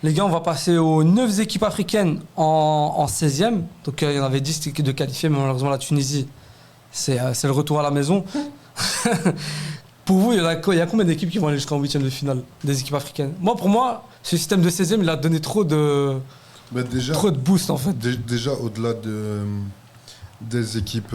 Les gars, on va passer aux 9 équipes africaines en 16e. Donc il y en avait 10 équipes de qualifiées, mais malheureusement la Tunisie, c'est le retour à la maison. Pour vous, il y a combien d'équipes qui vont aller jusqu'en 8e de finale des équipes africaines? Pour moi, ce système de 16e, il a donné trop de boost en fait. Déjà, au-delà des équipes,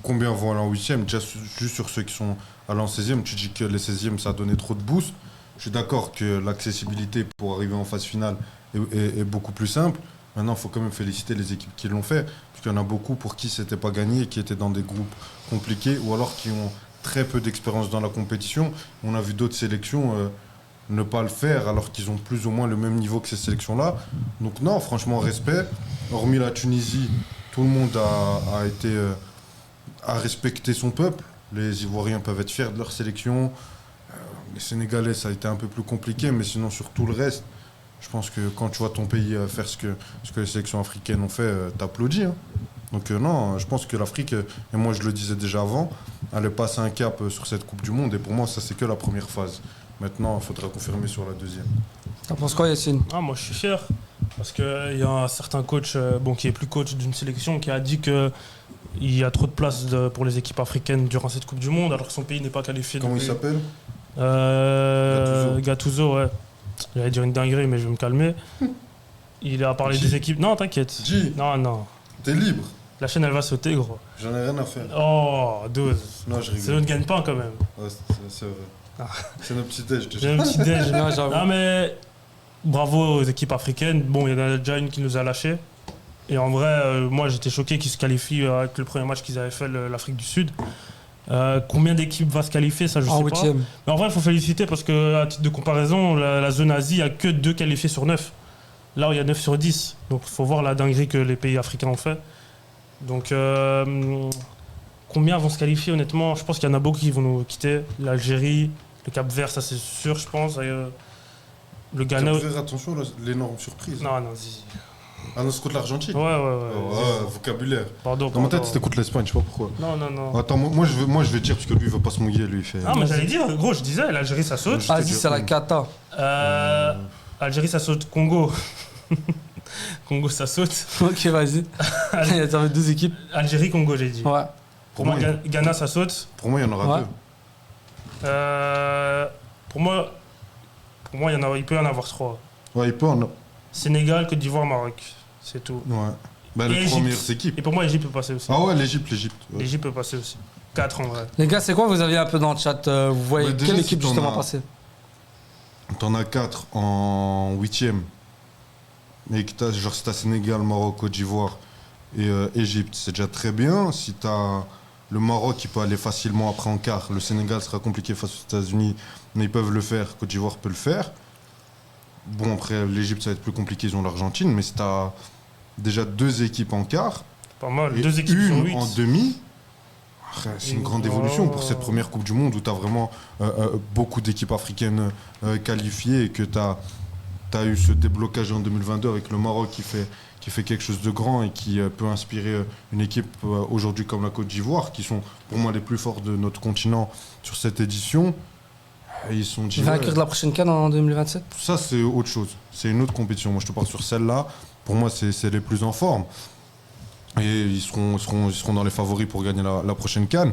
combien vont aller en 8e, déjà juste sur ceux qui sont allés en 16e, tu dis que les 16e, ça a donné trop de boost. Je suis d'accord que l'accessibilité pour arriver en phase finale est beaucoup plus simple. Maintenant, il faut quand même féliciter les équipes qui l'ont fait, parce qu'il y en a beaucoup pour qui c'était pas gagné, qui étaient dans des groupes compliqués, ou alors qui ont très peu d'expérience dans la compétition. On a vu d'autres sélections ne pas le faire, alors qu'ils ont plus ou moins le même niveau que ces sélections-là. Donc non, franchement, respect. Hormis la Tunisie, tout le monde a respecté son peuple. Les Ivoiriens peuvent être fiers de leur sélection. Les Sénégalais, ça a été un peu plus compliqué, mais sinon, sur tout le reste, je pense que quand tu vois ton pays faire ce que les sélections africaines ont fait, t'applaudis. Hein. Donc non, je pense que l'Afrique, et moi je le disais déjà avant, allait passer un cap sur cette Coupe du Monde, et pour moi, ça c'est que la première phase. Maintenant, il faudra confirmer sur la deuxième. T'en penses quoi, Yacine? Moi, je suis fier. Parce qu'il y a un certain coach, qui est plus coach d'une sélection, qui a dit qu'il y a trop de place pour les équipes africaines durant cette Coupe du Monde, alors que son pays n'est pas qualifié. Comment il s'appelle? Gattuso, ouais. J'allais dire une dinguerie, mais je vais me calmer. Il a parlé des équipes. Non, t'inquiète. Non. T'es libre. La chaîne, elle va sauter, gros. J'en ai rien à faire. Oh, 12. Non, je rigole. C'est notre gagne-pain, quand même. Ouais, c'est vrai. C'est notre petit déj. C'est un petit déj. Non, mais bravo aux équipes africaines. Bon, il y en a déjà une qui nous a lâchés. Et en vrai, moi, j'étais choqué qu'ils se qualifient avec le premier match qu'ils avaient fait, l'Afrique du Sud. Combien d'équipes va se qualifier, ça je sais pas. Mais en vrai, il faut féliciter parce que, à titre de comparaison, la zone Asie, il n'y a que 2 qualifiés sur 9. Là, il y a 9 sur 10. Donc, il faut voir la dinguerie que les pays africains ont fait. Donc, combien vont se qualifier, honnêtement? Je pense qu'il y en a beaucoup qui vont nous quitter. L'Algérie, le Cap-Vert, ça c'est sûr, je pense. Le Ghana. Cap-Vert, attention, l'énorme surprise. Non, Ah non, c'est contre l'Argentine. Ouais. Vocabulaire. Pardon. Dans ma tête, c'était contre l'Espagne, je sais pas pourquoi. Non. Attends, moi je vais dire, parce que lui, il veut pas se mouiller, lui, il fait... Ah, mais j'allais dire, gros, je disais, l'Algérie, ça saute. Vas-y, c'est la cata. Algérie, ça saute. Congo. Congo, ça saute. Ok, vas-y. Il y a 2 équipes. Algérie, Congo, j'ai dit. Ouais. Pour moi, Ghana, ça saute. Pour moi, il y en aura 2. Pour moi, il peut y en avoir 3. Ouais, il peut en avoir. Sénégal, Côte d'Ivoire, Maroc. C'est tout. Ouais. Les premières équipes. Et pour moi, l'Égypte peut passer aussi. Ah ouais, l'Égypte. Ouais. L'Égypte peut passer aussi. 4 en vrai. Les gars, c'est quoi vous aviez un peu dans le chat? Vous voyez quelle équipe justement passer? T'en as 4 en 8e. Et que t'as, genre si t'as Sénégal, Maroc, Côte d'Ivoire et Égypte, c'est déjà très bien. Si t'as le Maroc qui peut aller facilement après en quart, le Sénégal sera compliqué face aux États-Unis, mais ils peuvent le faire, Côte d'Ivoire peut le faire. Bon, après l'Égypte ça va être plus compliqué, ils ont l'Argentine, mais si t'as déjà 2 équipes en quart, pas mal, et 2 équipes sur 8 en demi, c'est une grande évolution pour cette première Coupe du Monde où t'as vraiment beaucoup d'équipes africaines qualifiées et que t'as eu ce déblocage en 2022 avec le Maroc qui fait quelque chose de grand et qui peut inspirer une équipe aujourd'hui comme la Côte d'Ivoire, qui sont pour moi les plus forts de notre continent sur cette édition. Ils sont vainqueurs de la prochaine CAN en 2027. Ça, c'est autre chose. C'est une autre compétition. Moi, je te parle sur celle-là. Pour moi, c'est les plus en forme. Et ils seront dans les favoris pour gagner la prochaine CAN.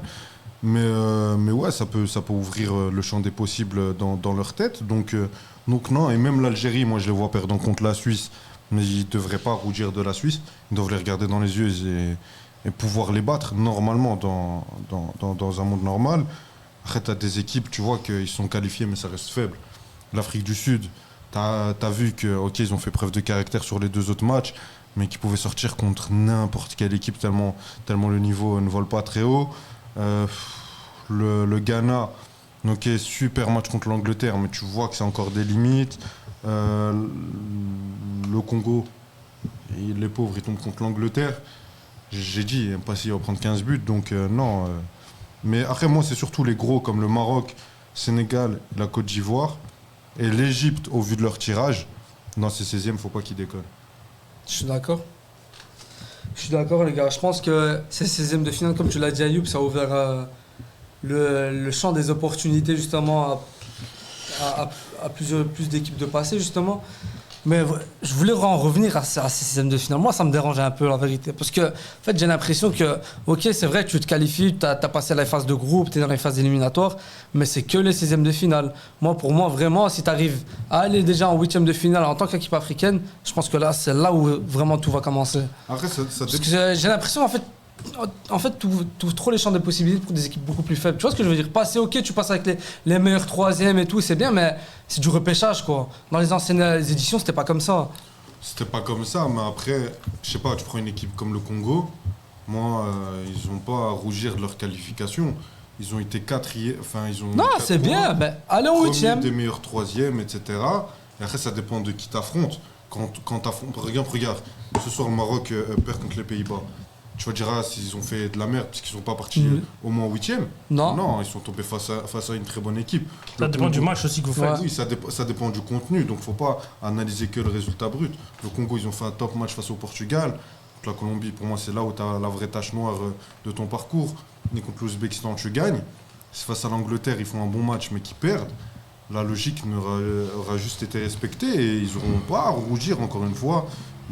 Mais ouais, ça peut ouvrir le champ des possibles dans leur tête. Donc non, et même l'Algérie, moi je les vois perdant contre la Suisse, mais ils ne devraient pas rougir de la Suisse, ils doivent les regarder dans les yeux et pouvoir les battre normalement dans un monde normal. Après, tu as des équipes, tu vois qu'ils sont qualifiés, mais ça reste faible. L'Afrique du Sud, tu as vu qu'ils ont fait preuve de caractère sur les 2 autres matchs, mais qu'ils pouvaient sortir contre n'importe quelle équipe tellement le niveau ne vole pas très haut. Le Ghana, ok, super match contre l'Angleterre, mais tu vois que c'est encore des limites. Le Congo, les pauvres, ils tombent contre l'Angleterre. J'ai dit, il va prendre 15 buts, donc non. Mais après, moi, c'est surtout les gros comme le Maroc, Sénégal, la Côte d'Ivoire et l'Égypte, au vu de leur tirage. Dans ces 16e, il ne faut pas qu'ils déconnent. Je suis d'accord, les gars. Je pense que ces 16e de finale, comme tu l'as dit, Ayoub, ça a ouvert le champ des opportunités, justement, à plus d'équipes de passer, justement. Mais je voulais en revenir à ces systèmes de finale. Moi, ça me dérangeait un peu, la vérité. Parce que, en fait, j'ai l'impression que, ok, c'est vrai, tu te qualifies, tu as passé la phase de groupe, tu es dans les phases éliminatoires, mais c'est que les 16e de finale. Pour moi, vraiment, si tu arrives à aller déjà en 8e de finale en tant qu'équipe africaine, je pense que là, c'est là où vraiment tout va commencer. Après, Parce que j'ai l'impression, en fait, tu ouvres trop les champs de possibilités pour des équipes beaucoup plus faibles. Tu vois ce que je veux dire? Passer, ok, tu passes avec les meilleurs troisièmes et tout, c'est bien, mais c'est du repêchage, quoi. Dans les anciennes éditions, c'était pas comme ça. C'était pas comme ça, mais après, je sais pas, tu prends une équipe comme le Congo, moi, ils ont pas à rougir de leur qualification. Ils ont été quatrième, enfin, ils ont... Non, c'est bien, mais allez en 8e. Des meilleurs troisièmes, etc. Et après, ça dépend de qui t'affronte. Quand t'affrontes, regarde, ce soir, le Maroc perd contre les Pays-Bas. Tu vas dire, s'ils ont fait de la merde parce qu'ils sont pas partis au moins en 8e. Non, ils sont tombés face à une très bonne équipe. Ça dépend du match aussi que vous faites. Oui, ça dépend du contenu, donc faut pas analyser que le résultat brut. Le Congo, ils ont fait un top match face au Portugal. Contre la Colombie, pour moi, c'est là où tu as la vraie tache noire de ton parcours. Et contre l'Ouzbékistan, tu gagnes. Si face à l'Angleterre, ils font un bon match mais qu'ils perdent, la logique aura juste été respectée et ils n'auront pas à rougir, encore une fois,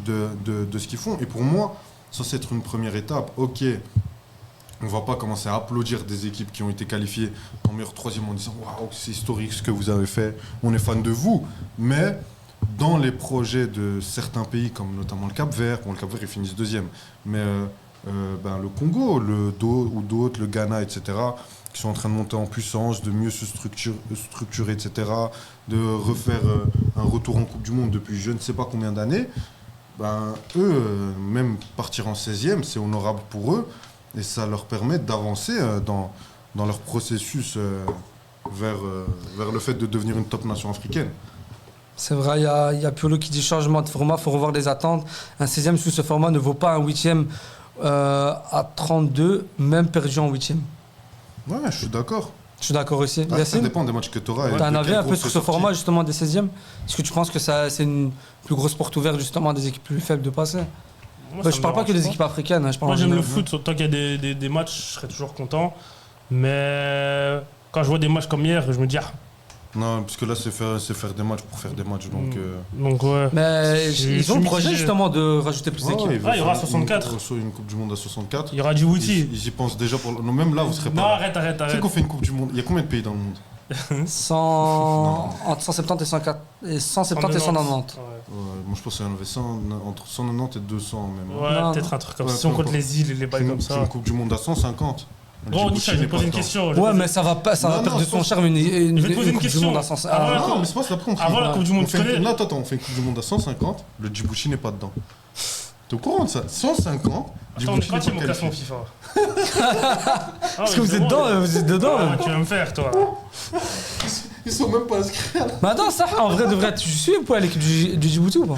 de ce qu'ils font. Et pour moi, ça, c'est une première étape. Ok, on ne va pas commencer à applaudir des équipes qui ont été qualifiées en meilleur troisième en disant waouh, c'est historique ce que vous avez fait, on est fan de vous. Mais dans les projets de certains pays, comme notamment le Cap-Vert, le Cap-Vert ils finissent deuxième, mais le Congo, ou d'autres, le Ghana, etc., qui sont en train de monter en puissance, de mieux se structurer, etc., de refaire un retour en Coupe du Monde depuis je ne sais pas combien d'années. Eux, même partir en 16e, c'est honorable pour eux et ça leur permet d'avancer dans leur processus vers le fait de devenir une top nation africaine. C'est vrai, il y a Piolo qui dit changement de format, il faut revoir les attentes. Un 16e sous ce format ne vaut pas un 8e à 32, même perdu en 8e. Ouais, je suis d'accord. Je suis d'accord aussi. Ça dépend des matchs que tu auras. Tu as un avis un peu sur ce format justement des 16e? Est-ce que tu penses que c'est une plus grosse porte ouverte justement à des équipes plus faibles de passer? Je parle pas que des équipes africaines. Moi j'aime le foot, tant qu'il y a des matchs, je serais toujours content. Mais quand je vois des matchs comme hier, je me dis non, parce que là c'est faire des matchs pour faire des matchs. Donc ouais. Mais ils ont le projet justement de rajouter plus d'équipes. Il y aura 64. Une Coupe du Monde à 64. Il y aura Djibouti. Ils y pensent déjà pour. Non, même là vous serez pas. Non, arrête. Tu sais qu'on fait une Coupe du Monde. Il y a combien de pays dans le monde? Entre 170 et 104 et 170 et 190. Ouais, moi je pense qu'il y en avait 100, entre 190 et 200 même. Ouais, peut-être un truc comme ça. Si on compte les îles et les bails comme ça. Une Coupe du Monde à 150. Bon, Nisha, je vais te poser une question. Ouais, mais ça va perdre de son charme une Coupe du Monde à 150. Non, mais c'est pas ça. Avant la Coupe du Monde, tu connais? Non, attends, on fait une Coupe du Monde à 150. Le Djibouti n'est pas dedans. T'es au courant de ça? 150. Attends, on est parti mon classement FIFA. Parce que vous êtes dedans. Tu vas me faire, toi. Ils sont même pas inscrits. Mais attends, ça, en vrai, tu suis ou pas l'équipe du Djibouti ou pas?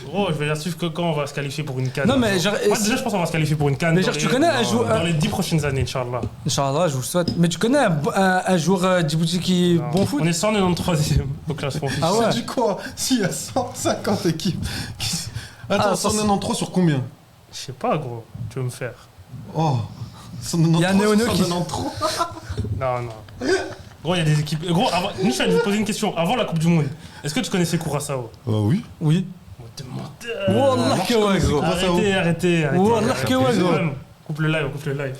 Gros, je vais la suivre que quand on va se qualifier pour une CAN. Non, mais genre. Moi, déjà, je pense qu'on va se qualifier pour une CAN. Mais genre, tu connais un joueur. Dans les 10 prochaines années, Inch'Allah. Inch'Allah, je vous le souhaite. Mais tu connais un joueur Djibouti qui est bon foot? On est 193e au classement FIFA. Ah ouais? C'est du quoi? S'il y a 150 équipes. Attends, 193 sur combien? Je sais pas, gros. Tu veux me faire? Oh, 193 il y a Néono qui. Non. Gros, il y a des équipes. Gros, Nisha, je vais te poser une question. Avant la Coupe du Monde, est-ce que tu connaissais Curaçao? Oui. Oui. Wallah que ouais, gros. Arrêtez. Wallah que ouais, gros. Coupe le live.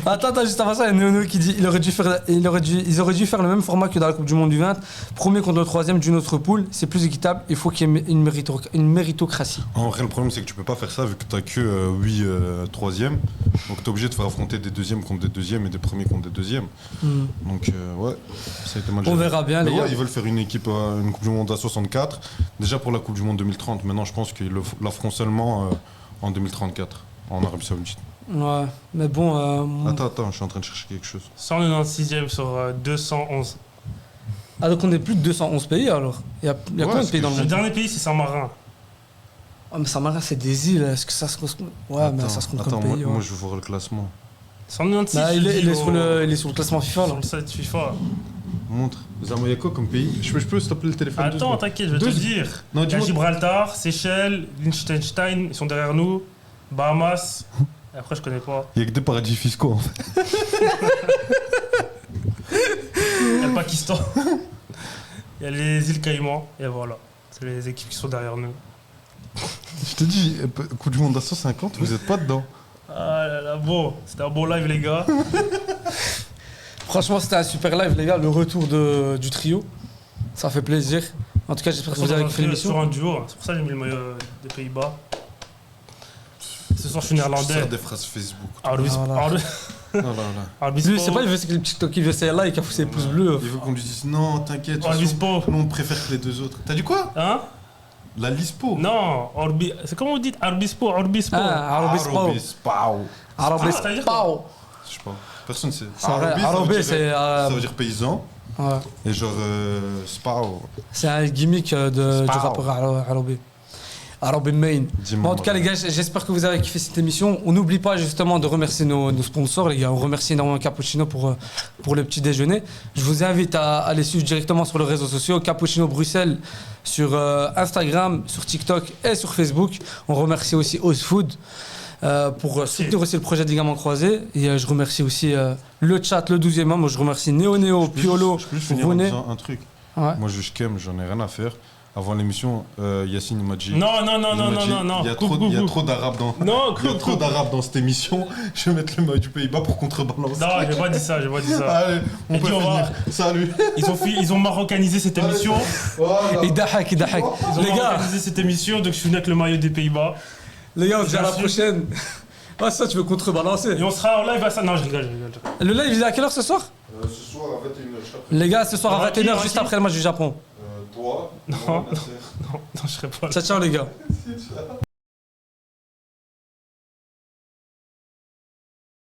Attends, juste avant ça, il y a Néono qui dit ils auraient dû faire le même format que dans la Coupe du Monde du 20. Premier contre le troisième d'une autre poule, c'est plus équitable, il faut qu'il y ait une méritocratie. En vrai, le problème, c'est que tu peux pas faire ça vu que t'as que 8 troisièmes. Donc t'es obligé de faire affronter des deuxièmes contre des deuxièmes et des premiers contre des deuxièmes. Donc ouais, ça a été mal géré. On verra bien, les gars. Ils veulent faire une Coupe du Monde à 64. Déjà pour la Coupe du Monde 2030. Maintenant, je pense qu'ils la feront seulement en 2034, en Arabie Saoudite. Ouais, mais bon. Attends, je suis en train de chercher quelque chose. 196e sur 211. Ah, donc on est plus de 211 pays alors? Il y a combien de pays dans le monde? Le dernier pays, c'est Saint-Marin. Ah, mais Saint-Marin, c'est des îles. Est-ce que ça se compte? Ouais, mais ça se compte comme pays. Moi, je veux voir le classement. 196. Bah, il est sur le classement FIFA là. Sur le site FIFA. Montre. Il y a quoi comme pays? Je peux stopper le téléphone? Attends, t'inquiète, je vais te dire. Non, il y a Gibraltar, Seychelles, Liechtenstein, ils sont derrière nous. Bahamas. Et après, je connais pas. Il y a que des paradis fiscaux en fait. Il y a le Pakistan. Il y a les îles Caïmans. Et voilà. C'est les équipes qui sont derrière nous. Je te dis, Coupe du Monde à 150, vous êtes pas dedans. Ah là là, bon, c'était un bon live, les gars. Franchement, c'était un super live, les gars. Le retour du trio. Ça fait plaisir. En tout cas, j'espère que vous avez kiffé Sur l'émission. un duo, c'est pour ça que j'ai mis le maillot des Pays-Bas. Ce soir, je suis Tu néerlandais. sers des phrases Facebook. Lui, Arbispo. c'est pas, il veut que les TikTok, il veut ses likes, il a fait ses pouces bleus. Il veut qu'on lui dise non, t'inquiète, de toute Arbispo. façon, nous on préfère que les deux autres. T'as dit quoi? Hein? La Lispo. Non, c'est comment vous dites Arbispo, Arbispo. Ah, Arobispo. Arobispo. ça veut dire quoi? Arobispo. Je sais pas. Personne sait. C'est vrai, Arobis, ça veut Arobis, dire- c'est. Ça veut dire paysan. Ouais. Et genre Spao. C'est un gimmick du Spao. rappeur Arabi. Arabi Main. Dis-moi. Bon, en tout cas, les gars, j'espère que vous avez kiffé cette émission. On n'oublie pas justement de remercier nos sponsors, les gars. On remercie énormément Cappuccino pour le petit déjeuner. Je vous invite à les suivre directement sur les réseaux sociaux. Cappuccino Bruxelles sur Instagram, sur TikTok et sur Facebook. On remercie aussi Ozfood pour soutenir aussi le projet des Gamins Croisés. Et je remercie aussi le chat, le 12e membre. Je remercie Néo, Piolo, Je peux juste finir en René. disant un truc. Ouais. Moi je kem, j'en ai rien à faire. Avant l'émission, Yacine m'a dit. Non. Il y a trop d'arabes dans. Non, Il y a trop d'arabes dans cette émission. Je vais mettre le maillot du Pays-Bas pour contrebalancer. Non, j'ai pas dit ça, j'ai pas dit ça. Allez, on Et peut puis, on va- finir. Salut. Ils ont marocanisé cette émission. Voilà. Il dahak. Ils ont Les gars, marocanisé cette émission, donc je suis venu avec le maillot des Pays-Bas. les gars, on se dit à la Bien sûr. prochaine. Ah, ça, tu veux contrebalancer. Et on sera en live à ça. Non, je rigole. Le live, il est à quelle heure ce soir? Ce soir à 21h, je t'appelle. Les gars, ce soir à On va 21h, qui, juste on va après le match du Japon. Toi, Non, moi, Nasser. non, je serai pas là. Ciao, ciao, les gars.